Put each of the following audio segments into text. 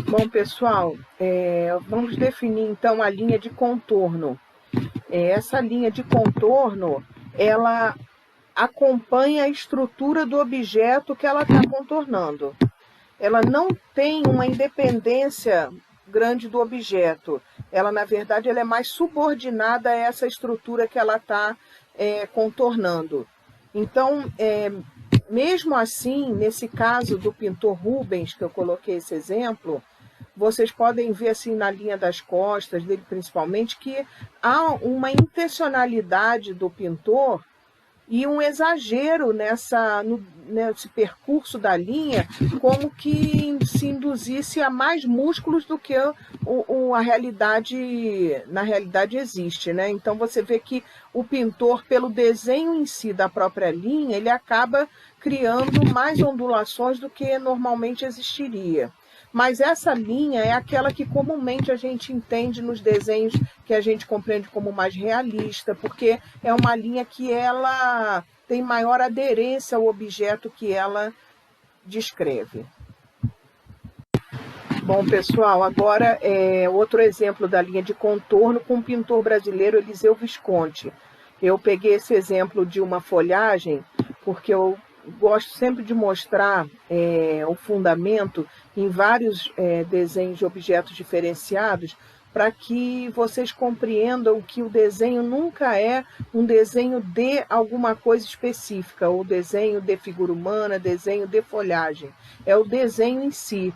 Bom, pessoal, vamos definir então a linha de contorno. Essa linha de contorno, ela acompanha a estrutura do objeto que ela está contornando. Ela não tem uma independência grande do objeto. Ela, na verdade, ela é mais subordinada a essa estrutura que ela está contornando. Então, mesmo assim, nesse caso do pintor Rubens, que eu coloquei esse exemplo, vocês podem ver assim na linha das costas dele principalmente que há uma intencionalidade do pintor e um exagero nesse percurso da linha, como que se induzisse a mais músculos do que a realidade, na realidade existe, né? Então você vê que o pintor, pelo desenho em si da própria linha, ele acaba criando mais ondulações do que normalmente existiria. Mas essa linha é aquela que comumente a gente entende nos desenhos que a gente compreende como mais realista, porque é uma linha que ela tem maior aderência ao objeto que ela descreve. Bom, pessoal, agora outro exemplo da linha de contorno com o pintor brasileiro Eliseu Visconti. Eu peguei esse exemplo de uma folhagem porque eu gosto sempre de mostrar o fundamento em vários desenhos de objetos diferenciados para que vocês compreendam que o desenho nunca é um desenho de alguma coisa específica, ou desenho de figura humana, desenho de folhagem. É o desenho em si,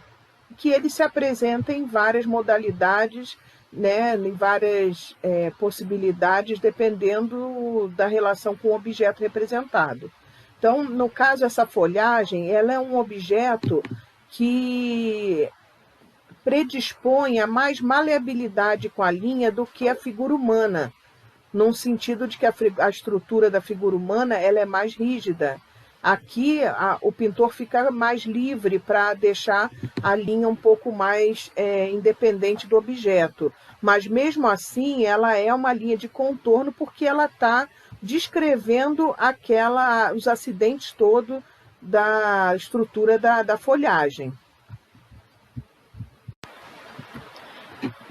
que ele se apresenta em várias modalidades, né, em várias possibilidades, dependendo da relação com o objeto representado. Então, no caso, essa folhagem, ela é um objeto que predispõe a mais maleabilidade com a linha do que a figura humana, num sentido de que a estrutura da figura humana ela é mais rígida. Aqui o pintor fica mais livre para deixar a linha um pouco mais independente do objeto. Mas mesmo assim, ela é uma linha de contorno porque ela está descrevendo os acidentes todos da estrutura da folhagem.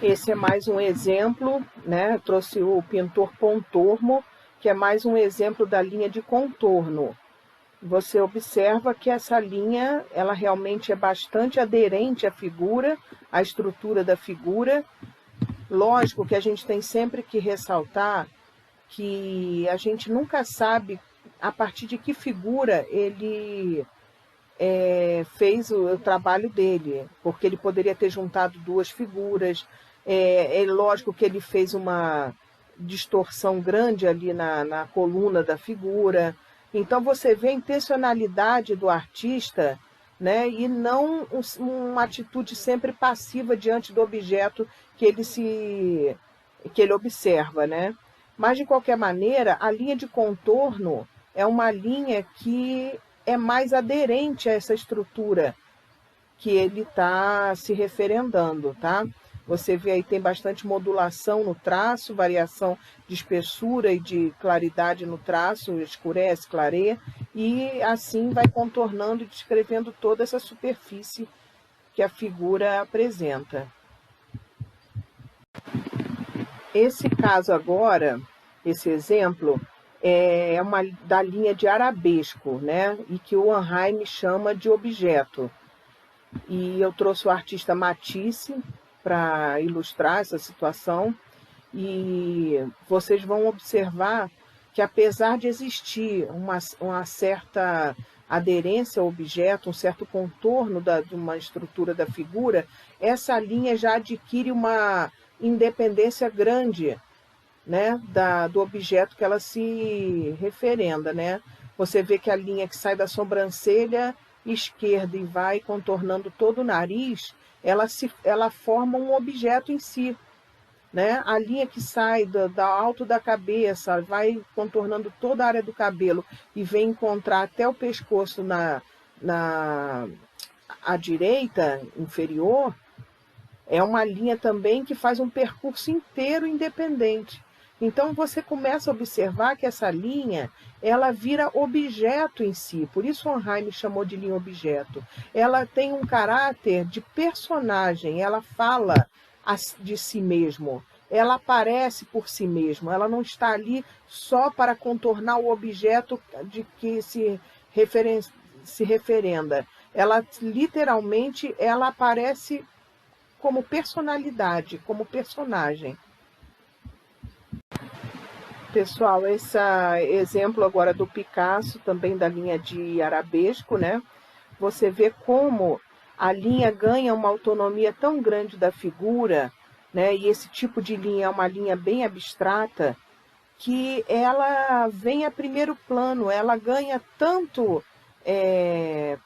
Esse é mais um exemplo, né? Eu trouxe o pintor Pontormo, que é mais um exemplo da linha de contorno. Você observa que essa linha, ela realmente é bastante aderente à figura, à estrutura da figura. Lógico que a gente tem sempre que ressaltar que a gente nunca sabe a partir de que figura ele fez o trabalho dele, porque ele poderia ter juntado duas figuras. É lógico que ele fez uma distorção grande ali na coluna da figura. Então você vê a intencionalidade do artista, né, e não uma atitude sempre passiva diante do objeto que ele observa, né? Mas de qualquer maneira, a linha de contorno é uma linha que é mais aderente a essa estrutura que ele está se referendando, tá? Você vê aí tem bastante modulação no traço, variação de espessura e de claridade no traço, escurece, clareia, e assim vai contornando e descrevendo toda essa superfície que a figura apresenta. Esse caso agora, esse exemplo, é uma da linha de arabesco, né? E que o Hohenheim chama de objeto. E eu trouxe o artista Matisse para ilustrar essa situação. E vocês vão observar que, apesar de existir uma certa aderência ao objeto, um certo contorno de uma estrutura da figura, essa linha já adquire uma independência grande, né, do objeto que ela se referenda, né? Você vê que a linha que sai da sobrancelha esquerda e vai contornando todo o nariz, ela forma um objeto em si, né? A linha que sai do alto da cabeça, vai contornando toda a área do cabelo e vem encontrar até o pescoço à direita inferior, é uma linha também que faz um percurso inteiro independente. Então você começa a observar que essa linha, ela vira objeto em si, por isso Hohenheim chamou de linha objeto. Ela tem um caráter de personagem, ela fala de si mesmo, ela aparece por si mesma, ela não está ali só para contornar o objeto de que se referenda. Ela literalmente ela aparece como personalidade, como personagem. Pessoal, esse exemplo agora do Picasso, também da linha de arabesco, né? Você vê como a linha ganha uma autonomia tão grande da figura, né? E esse tipo de linha é uma linha bem abstrata, que ela vem a primeiro plano, ela ganha tanto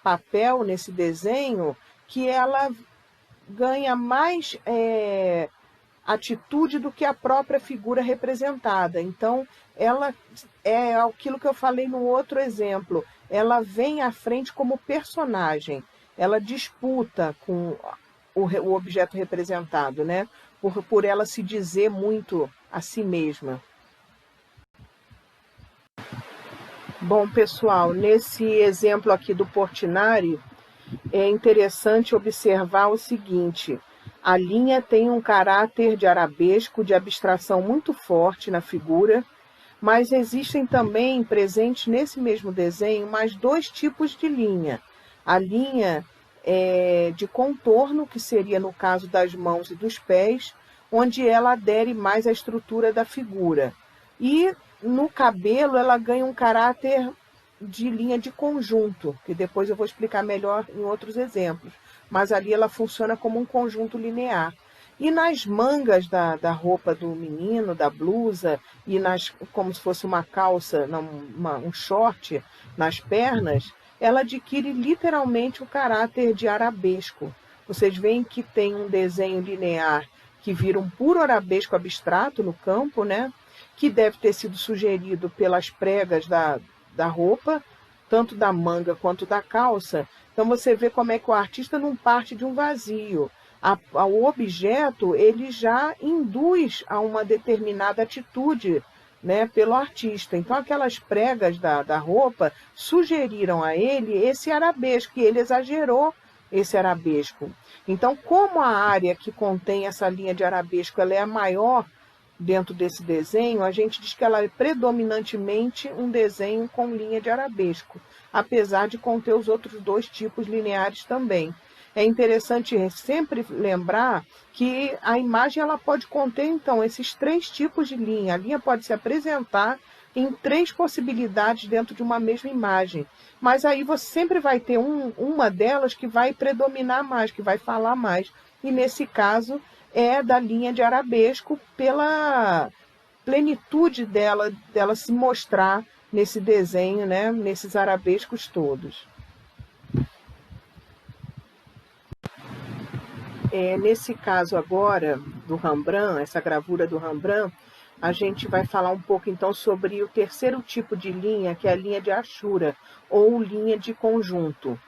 papel nesse desenho que ela ganha mais atitude do que a própria figura representada. Então, ela é aquilo que eu falei no outro exemplo, ela vem à frente como personagem, ela disputa com o objeto representado, né? Por ela se dizer muito a si mesma. Bom, pessoal, nesse exemplo aqui do Portinari, é interessante observar o seguinte: a linha tem um caráter de arabesco, de abstração muito forte na figura, mas existem também presentes nesse mesmo desenho mais dois tipos de linha. A linha de contorno, que seria no caso das mãos e dos pés, onde ela adere mais à estrutura da figura. E no cabelo ela ganha um caráter de linha de conjunto, que depois eu vou explicar melhor em outros exemplos, mas ali ela funciona como um conjunto linear. E nas mangas da roupa do menino, da blusa, e como se fosse uma calça, um short nas pernas, ela adquire literalmente o caráter de arabesco. Vocês veem que tem um desenho linear que vira um puro arabesco abstrato no campo, né? Que deve ter sido sugerido pelas pregas da roupa, tanto da manga quanto da calça. Então você vê como é que o artista não parte de um vazio. O objeto ele já induz a uma determinada atitude, né, pelo artista. Então aquelas pregas da roupa sugeriram a ele esse arabesco, e ele exagerou esse arabesco. Então, como a área que contém essa linha de arabesco ela é a maior dentro desse desenho, a gente diz que ela é predominantemente um desenho com linha de arabesco, apesar de conter os outros dois tipos lineares também. É interessante sempre lembrar que a imagem ela pode conter, então, esses três tipos de linha. A linha pode se apresentar em três possibilidades dentro de uma mesma imagem. Mas aí você sempre vai ter uma delas que vai predominar mais, que vai falar mais. E nesse caso é da linha de arabesco pela plenitude dela se mostrar nesse desenho, né, nesses arabescos todos. Nesse caso agora do Rembrandt, essa gravura do Rembrandt, a gente vai falar um pouco então sobre o terceiro tipo de linha, que é a linha de Ashura, ou linha de conjunto.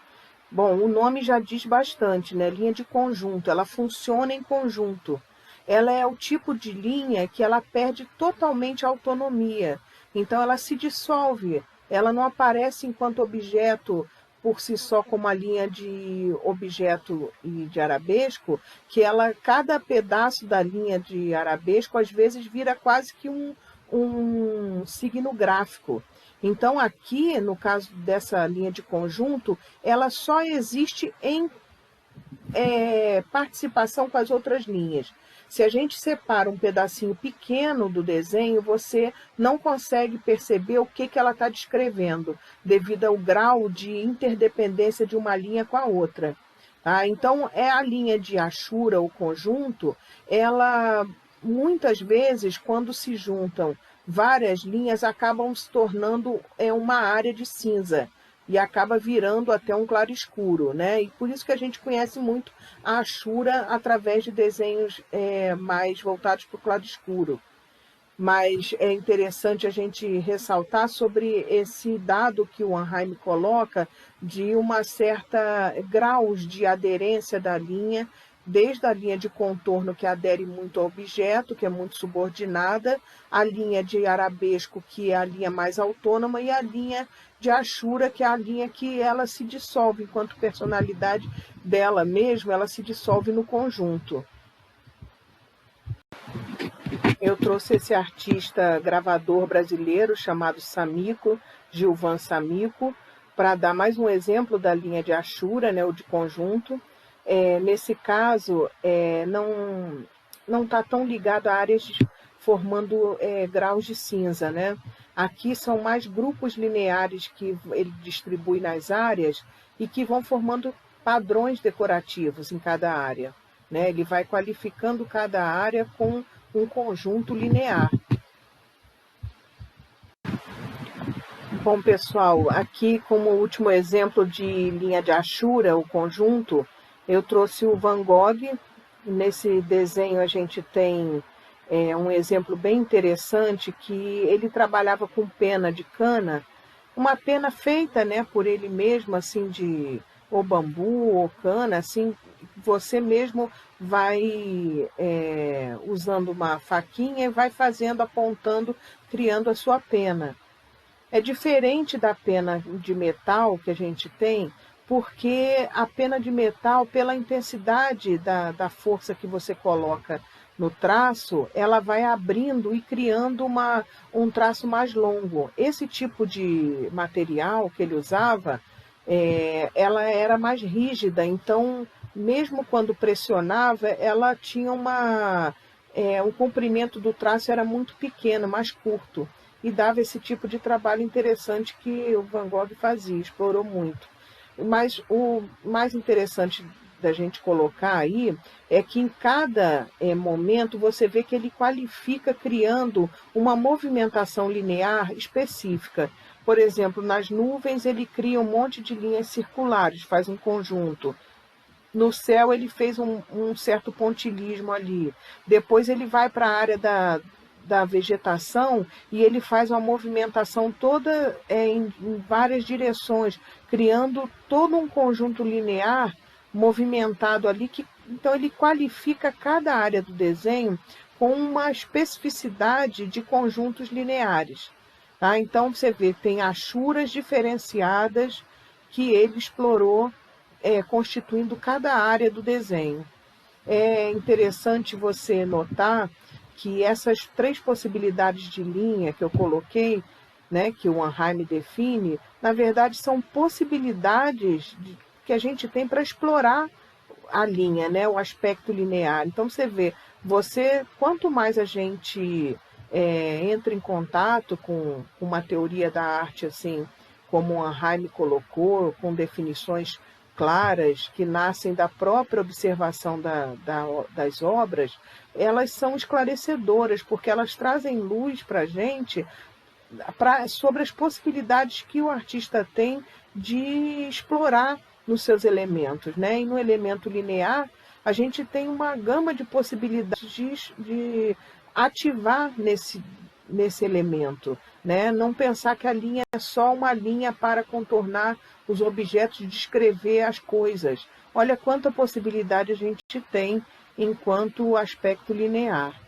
Bom, o nome já diz bastante, né? Linha de conjunto, ela funciona em conjunto. Ela é o tipo de linha que ela perde totalmente a autonomia. Então ela se dissolve, ela não aparece enquanto objeto por si só como a linha de objeto e de arabesco, que cada pedaço da linha de arabesco às vezes vira quase que um signo gráfico. Então aqui, no caso dessa linha de conjunto, ela só existe em participação com as outras linhas. Se a gente separa um pedacinho pequeno do desenho, você não consegue perceber o que ela está descrevendo, devido ao grau de interdependência de uma linha com a outra. Tá? Então, a linha de Ashura, o conjunto, ela, muitas vezes, quando se juntam várias linhas, acabam se tornando uma área de cinza e acaba virando até um claro escuro, né? E por isso que a gente conhece muito a Ashura através de desenhos mais voltados para o claro escuro. Mas é interessante a gente ressaltar sobre esse dado que o Hohenheim coloca de uma certa graus de aderência da linha desde a linha de contorno, que adere muito ao objeto, que é muito subordinada, a linha de arabesco, que é a linha mais autônoma, e a linha de Ashura, que é a linha que ela se dissolve, enquanto personalidade dela mesma, ela se dissolve no conjunto. Eu trouxe esse artista gravador brasileiro chamado Samico, Gilvan Samico, para dar mais um exemplo da linha de Ashura, né, o de conjunto. Nesse caso, não está tão ligado a áreas formando graus de cinza, né? Aqui são mais grupos lineares que ele distribui nas áreas e que vão formando padrões decorativos em cada área, né? Ele vai qualificando cada área com um conjunto linear. Bom, pessoal, aqui como último exemplo de linha de Ashura, o conjunto, eu trouxe o Van Gogh. Nesse desenho a gente tem um exemplo bem interessante, que ele trabalhava com pena de cana, uma pena feita, né, por ele mesmo, assim, de ou bambu ou cana, assim, você mesmo vai usando uma faquinha e vai fazendo, apontando, criando a sua pena. É diferente da pena de metal que a gente tem, porque a pena de metal, pela intensidade da força que você coloca no traço, ela vai abrindo e criando um traço mais longo. Esse tipo de material que ele usava, ela era mais rígida, então, mesmo quando pressionava, ela tinha o comprimento do traço era muito pequeno, mais curto, e dava esse tipo de trabalho interessante que o Van Gogh fazia, explorou muito. Mas o mais interessante da gente colocar aí é que em cada momento você vê que ele qualifica criando uma movimentação linear específica. Por exemplo, nas nuvens ele cria um monte de linhas circulares, faz um conjunto. No céu ele fez um certo pontilhismo ali. Depois ele vai para a área da vegetação e ele faz uma movimentação toda em várias direções, criando todo um conjunto linear movimentado ali, então ele qualifica cada área do desenho com uma especificidade de conjuntos lineares. Tá? Então você vê, tem achuras diferenciadas que ele explorou, constituindo cada área do desenho. É interessante você notar que essas três possibilidades de linha que eu coloquei, né, que o Mannheim define, na verdade são possibilidades que a gente tem para explorar a linha, né, o aspecto linear. Então você vê, quanto mais a gente entra em contato com uma teoria da arte assim, como o Mannheim colocou, com definições claras, que nascem da própria observação das obras, elas são esclarecedoras, porque elas trazem luz para a gente sobre as possibilidades que o artista tem de explorar nos seus elementos, né? E no elemento linear, a gente tem uma gama de possibilidades de ativar nesse elemento, né? Não pensar que a linha é só uma linha para contornar os objetos, descrever as coisas. Olha quanta possibilidade a gente tem enquanto aspecto linear.